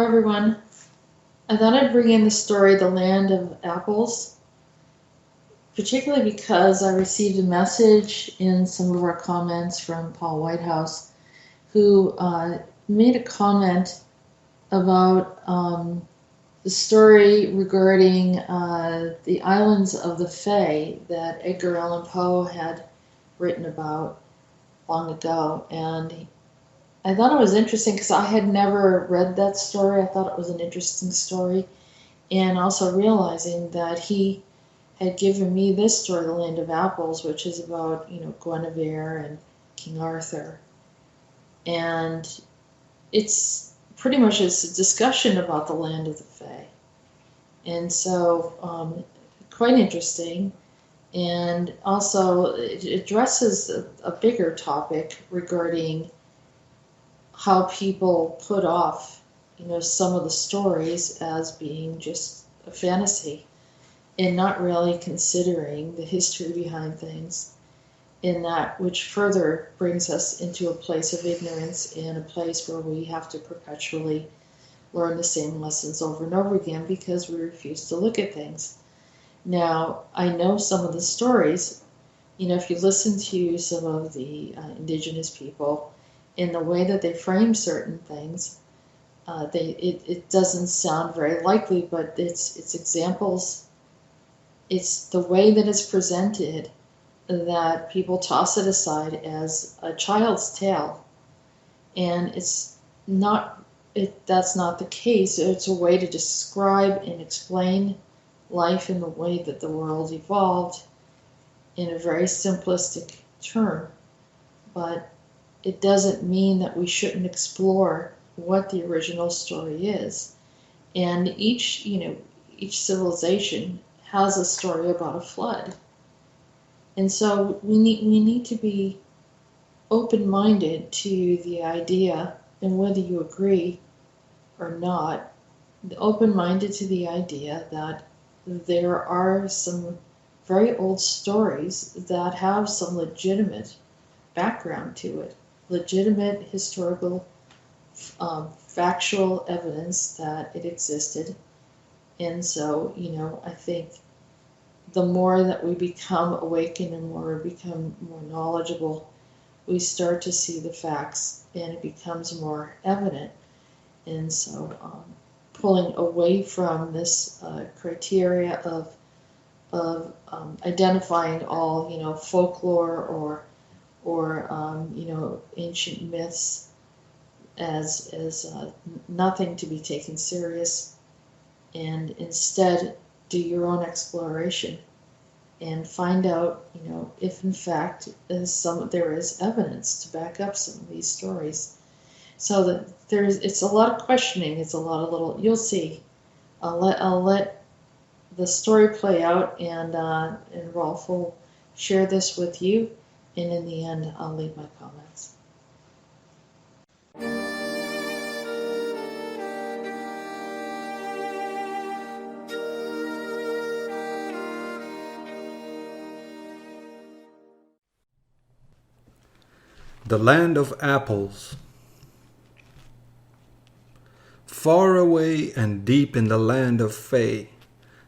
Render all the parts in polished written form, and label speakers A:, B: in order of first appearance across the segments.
A: everyone. I thought I'd bring in the story The Land of Apples, particularly because I received a message in some of our comments from Paul Whitehouse, who made a comment about the story regarding the islands of the Fae that Edgar Allan Poe had written about long ago. And I thought it was interesting because I had never read that story. I thought it was an interesting story. And also realizing that he had given me this story, The Land of Apples, which is about, Guinevere and King Arthur. And it's pretty much a discussion about the land of the Fae. And so, quite interesting. And also, it addresses a bigger topic regarding how people put off, some of the stories as being just a fantasy and not really considering the history behind things, in that which further brings us into a place of ignorance and a place where we have to perpetually learn the same lessons over and over again because we refuse to look at things. Now, I know some of the stories, if you listen to some of the indigenous people, in the way that they frame certain things, it doesn't sound very likely, but it's examples. It's the way that it's presented that people toss it aside as a child's tale, and it's not. That's not the case. It's a way to describe and explain life in the way that the world evolved in a very simplistic term, but it doesn't mean that we shouldn't explore what the original story is. And each civilization has a story about a flood. And so we need to be open-minded to the idea, and whether you agree or not, open-minded to the idea that there are some very old stories that have some legitimate background to it, legitimate historical, factual evidence that it existed. And so, I think the more that we become awakened and more we become more knowledgeable, we start to see the facts and it becomes more evident. And so pulling away from this criteria of identifying all, folklore or ancient myths as nothing to be taken serious, and instead do your own exploration and find out, if in fact there is evidence to back up some of these stories. So that it's a lot of questioning. It's a lot of little. You'll see. I'll let the story play out, and Rolf will share this with you. And in the end, I'll leave my comments.
B: The Land of Apples. Far away and deep in the land of Fae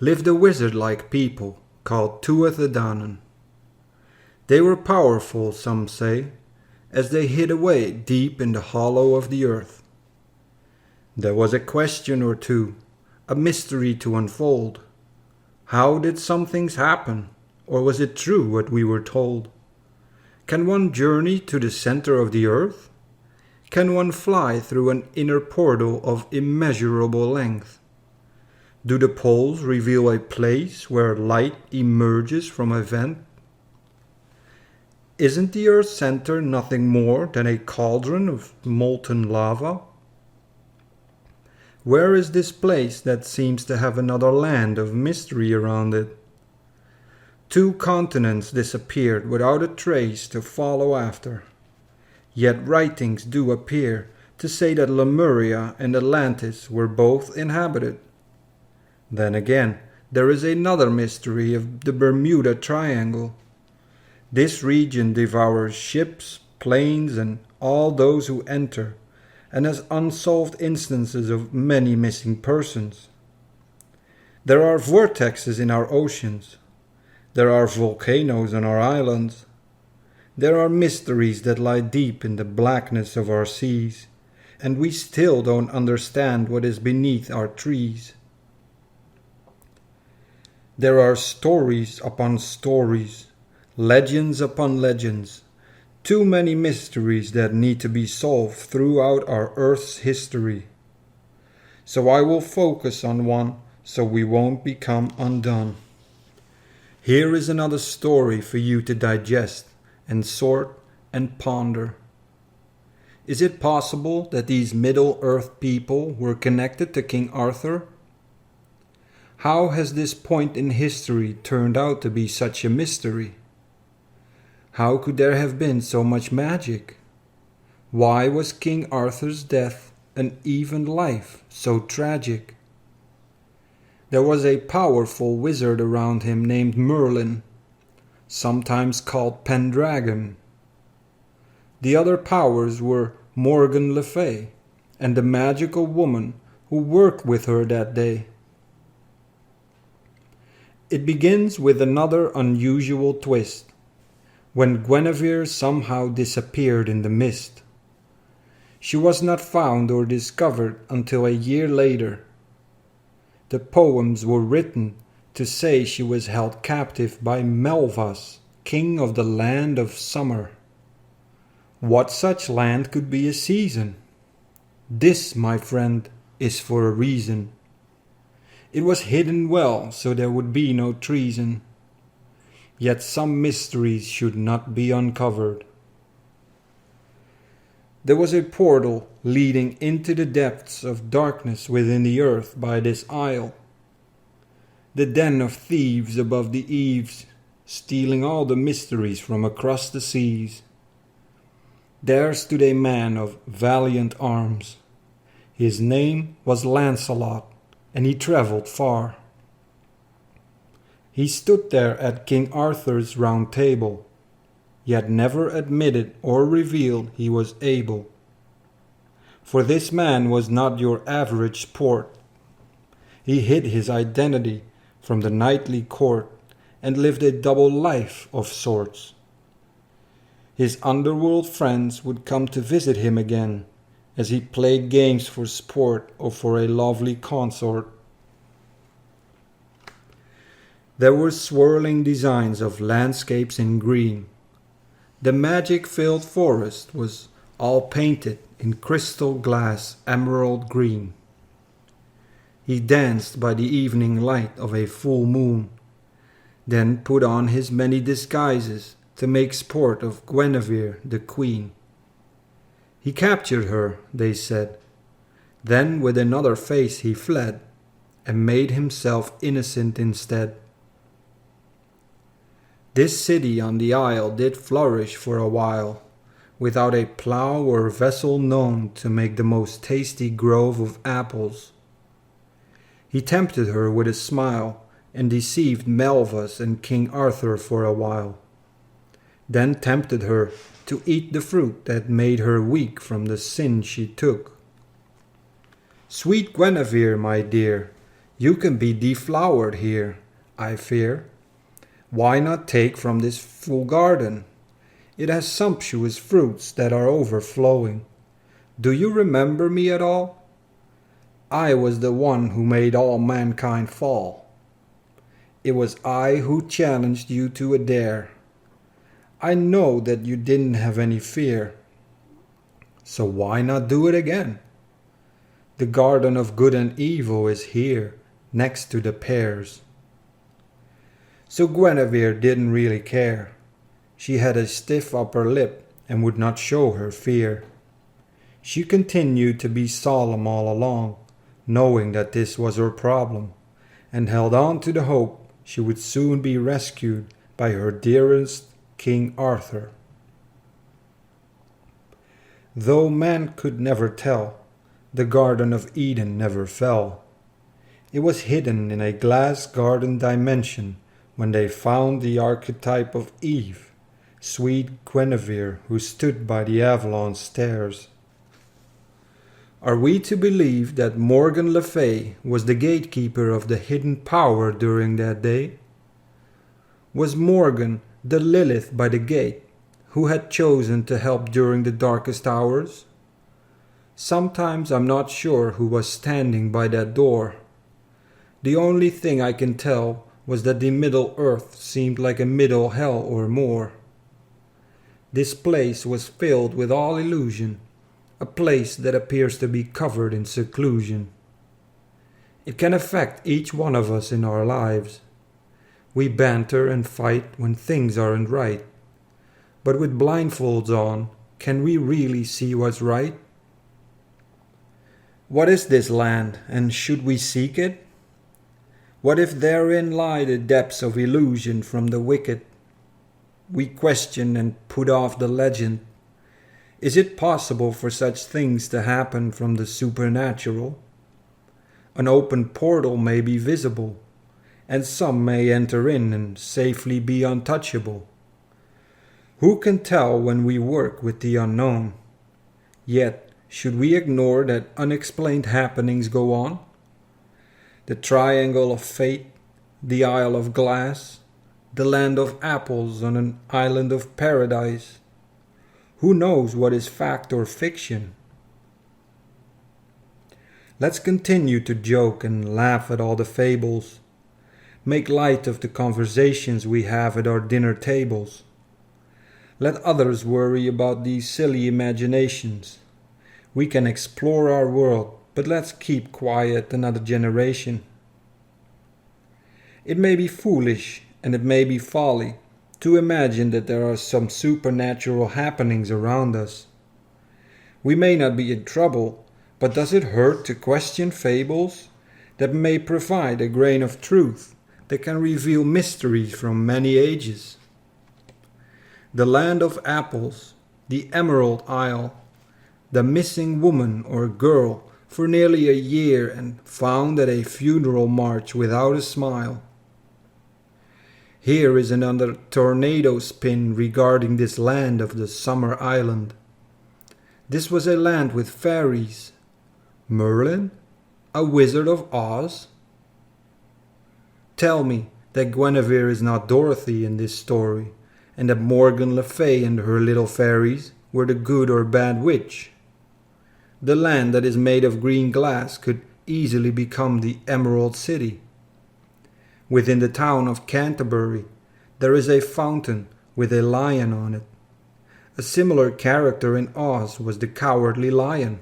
B: lived a wizard-like people called Tuatha Dé Danann. They were powerful, some say, as they hid away deep in the hollow of the earth. There was a question or two, a mystery to unfold. How did some things happen, or was it true what we were told? Can one journey to the center of the earth? Can one fly through an inner portal of immeasurable length? Do the poles reveal a place where light emerges from a vent? Isn't the Earth's center nothing more than a cauldron of molten lava? Where is this place that seems to have another land of mystery around it? 2 continents disappeared without a trace to follow after. Yet writings do appear to say that Lemuria and Atlantis were both inhabited. Then again, there is another mystery of the Bermuda Triangle. This region devours ships, planes, and all those who enter, and has unsolved instances of many missing persons. There are vortexes in our oceans. There are volcanoes on our islands. There are mysteries that lie deep in the blackness of our seas, and we still don't understand what is beneath our trees. There are stories upon stories, legends upon legends, too many mysteries that need to be solved throughout our Earth's history. So I will focus on one so we won't become undone. Here is another story for you to digest and sort and ponder. Is it possible that these Middle-earth people were connected to King Arthur? How has this point in history turned out to be such a mystery? How could there have been so much magic? Why was King Arthur's death and even life so tragic? There was a powerful wizard around him named Merlin, sometimes called Pendragon. The other powers were Morgan Le Fay and the magical woman who worked with her that day. It begins with another unusual twist, when Guinevere somehow disappeared in the mist. She was not found or discovered until a year later. The poems were written to say she was held captive by Melvas, king of the land of summer. What such land could be a season? This, my friend, is for a reason. It was hidden well, so there would be no treason. Yet some mysteries should not be uncovered. There was a portal leading into the depths of darkness within the earth by this isle. The den of thieves above the eaves, stealing all the mysteries from across the seas. There stood a man of valiant arms. His name was Lancelot, and he travelled far. He stood there at King Arthur's round table, yet never admitted or revealed he was able. For this man was not your average sport. He hid his identity from the knightly court and lived a double life of sorts. His underworld friends would come to visit him again, as he played games for sport or for a lovely consort. There were swirling designs of landscapes in green. The magic-filled forest was all painted in crystal glass emerald green. He danced by the evening light of a full moon, then put on his many disguises to make sport of Guinevere the queen. He captured her, they said, then with another face he fled, and made himself innocent instead. This city on the isle did flourish for a while, without a plough or vessel known to make the most tasty grove of apples. He tempted her with a smile, and deceived Melvas and King Arthur for a while, then tempted her to eat the fruit that made her weak from the sin she took. Sweet Guinevere, my dear, you can be deflowered here, I fear. Why not take from this full garden? It has sumptuous fruits that are overflowing. Do you remember me at all? I was the one who made all mankind fall. It was I who challenged you to a dare. I know that you didn't have any fear. So why not do it again? The garden of good and evil is here, next to the pears. So Guinevere didn't really care. She had a stiff upper lip and would not show her fear. She continued to be solemn all along, knowing that this was her problem, and held on to the hope she would soon be rescued by her dearest King Arthur. Though man could never tell, the Garden of Eden never fell. It was hidden in a glass garden dimension when they found the archetype of Eve, sweet Guinevere, who stood by the Avalon stairs. Are we to believe that Morgan Le Fay was the gatekeeper of the hidden power during that day? Was Morgan the Lilith by the gate, who had chosen to help during the darkest hours? Sometimes I'm not sure who was standing by that door. The only thing I can tell was that the Middle Earth seemed like a middle hell or more. This place was filled with all illusion, a place that appears to be covered in seclusion. It can affect each one of us in our lives. We banter and fight when things aren't right. But with blindfolds on, can we really see what's right? What is this land, and should we seek it? What if therein lie the depths of illusion from the wicked? We question and put off the legend. Is it possible for such things to happen from the supernatural? An open portal may be visible, and some may enter in and safely be untouchable. Who can tell when we work with the unknown? Yet, should we ignore that unexplained happenings go on? The triangle of fate, the Isle of Glass, the land of apples on an island of paradise. Who knows what is fact or fiction? Let's continue to joke and laugh at all the fables. Make light of the conversations we have at our dinner tables. Let others worry about these silly imaginations. We can explore our world, but let's keep quiet another generation. It may be foolish and it may be folly to imagine that there are some supernatural happenings around us. We may not be in trouble, but does it hurt to question fables that may provide a grain of truth that can reveal mysteries from many ages? The land of apples, the Emerald Isle, the missing woman or girl for nearly a year and found at a funeral march without a smile. Here is another tornado spin regarding this land of the summer island. This was a land with fairies. Merlin? A wizard of Oz? Tell me that Guinevere is not Dorothy in this story, and that Morgan Le Fay and her little fairies were the good or bad witch. The land that is made of green glass could easily become the Emerald City. Within the town of Canterbury, there is a fountain with a lion on it. A similar character in Oz was the Cowardly Lion.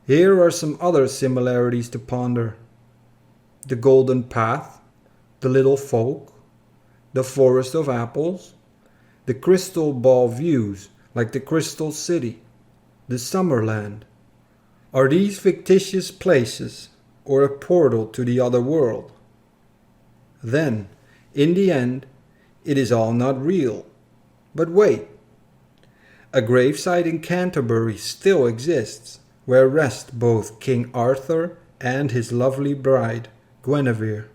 B: Here are some other similarities to ponder. The Golden Path, the Little Folk, the Forest of Apples, the crystal ball views like the Crystal City, the Summerland. Are these fictitious places or a portal to the other world? Then, in the end, it is all not real. But wait, a gravesite in Canterbury still exists, where rest both King Arthur and his lovely bride, Guinevere.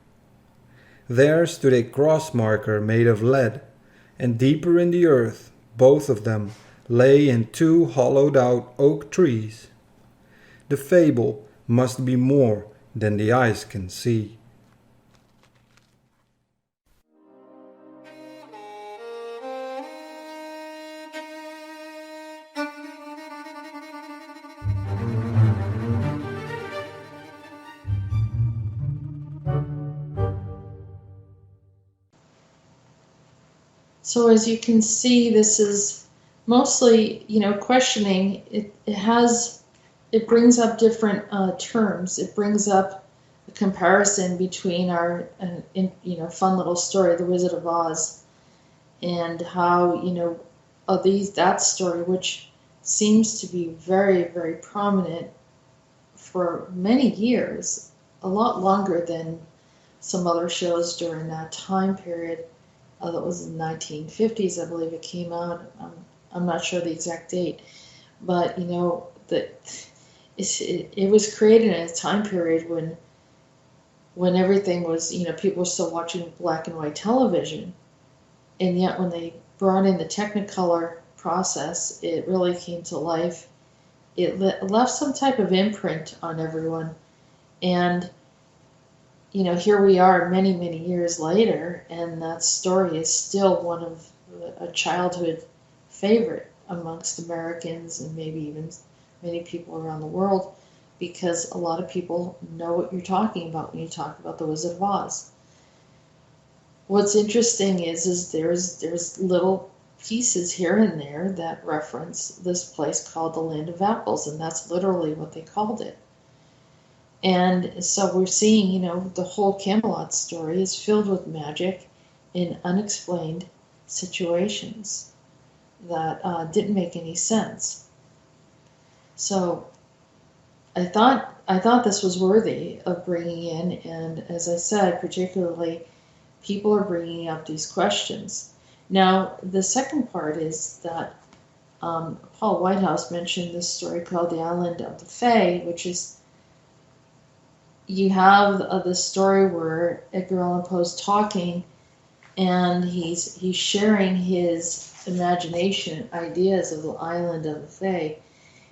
B: There stood a cross marker made of lead, and deeper in the earth, both of them lay in two hollowed out oak trees. The fable must be more than the eyes can see.
A: So as you can see, this is mostly, questioning. It brings up different terms. It brings up a comparison between our, fun little story, The Wizard of Oz, and how, that story, which seems to be very, very prominent for many years, a lot longer than some other shows during that time period. That was in the 1950s, I believe it came out. I'm not sure the exact date, but it was created in a time period when everything was, people were still watching black and white television, and yet when they brought in the Technicolor process, it really came to life it left some type of imprint on everyone. And here we are many, many years later, and that story is still one of a childhood favorite amongst Americans and maybe even many people around the world, because a lot of people know what you're talking about when you talk about the Wizard of Oz. What's interesting is there's little pieces here and there that reference this place called the Land of Apples, and that's literally what they called it. And so we're seeing, the whole Camelot story is filled with magic in unexplained situations that didn't make any sense. So I thought this was worthy of bringing in, and as I said, particularly people are bringing up these questions. Now, the second part is that Paul Whitehouse mentioned this story called The Island of the Fae, which is, you have the story where Edgar Allan Poe's talking, and he's sharing his imagination ideas of the island of the Fae.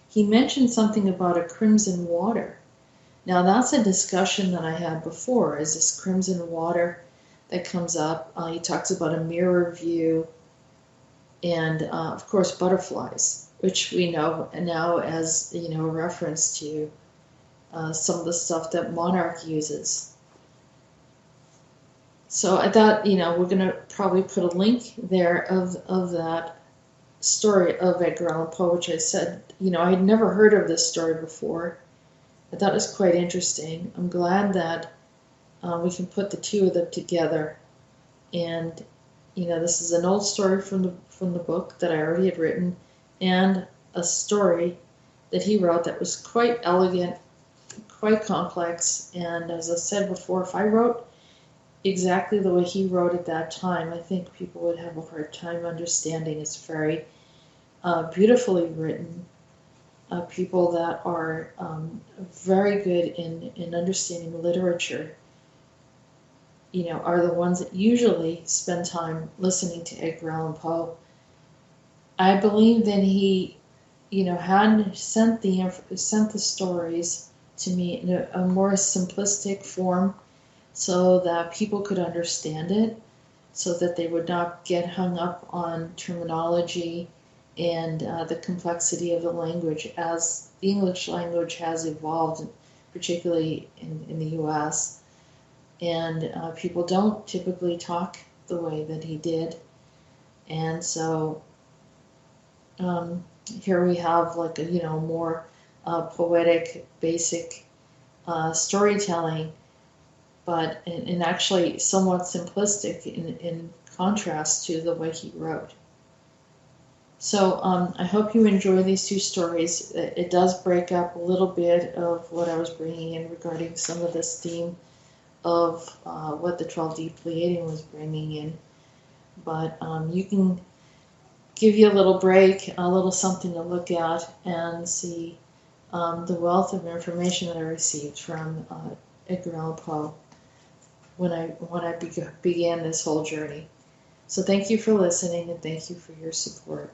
A: He mentioned something about a crimson water. Now that's a discussion that I had before. Is this crimson water that comes up? He talks about a mirror view, and of course butterflies, which we know now as a reference to some of the stuff that Monarch uses. So I thought, we're going to probably put a link there of that story of Edgar Allan Poe, which I said, I had never heard of this story before. I thought it was quite interesting. I'm glad that we can put the two of them together. And, this is an old story from the book that I already had written, and a story that he wrote that was quite elegant, quite complex, and as I said before, if I wrote exactly the way he wrote at that time, I think people would have a hard time understanding. It's very beautifully written. People that are very good in understanding literature, are the ones that usually spend time listening to Edgar Allan Poe. I believe that he, had sent the stories to me in a more simplistic form so that people could understand it, so that they would not get hung up on terminology and the complexity of the language as the English language has evolved, particularly in the US. And people don't typically talk the way that he did. And so here we have like a more poetic, basic storytelling, but and actually somewhat simplistic in contrast to the way he wrote. So I hope you enjoy these two stories. It does break up a little bit of what I was bringing in regarding some of this theme of what the 12D Pleiadian was bringing in. But you can give you a little break, a little something to look at, and see the wealth of information that I received from Edgar Allan Poe when I began this whole journey. So thank you for listening, and thank you for your support.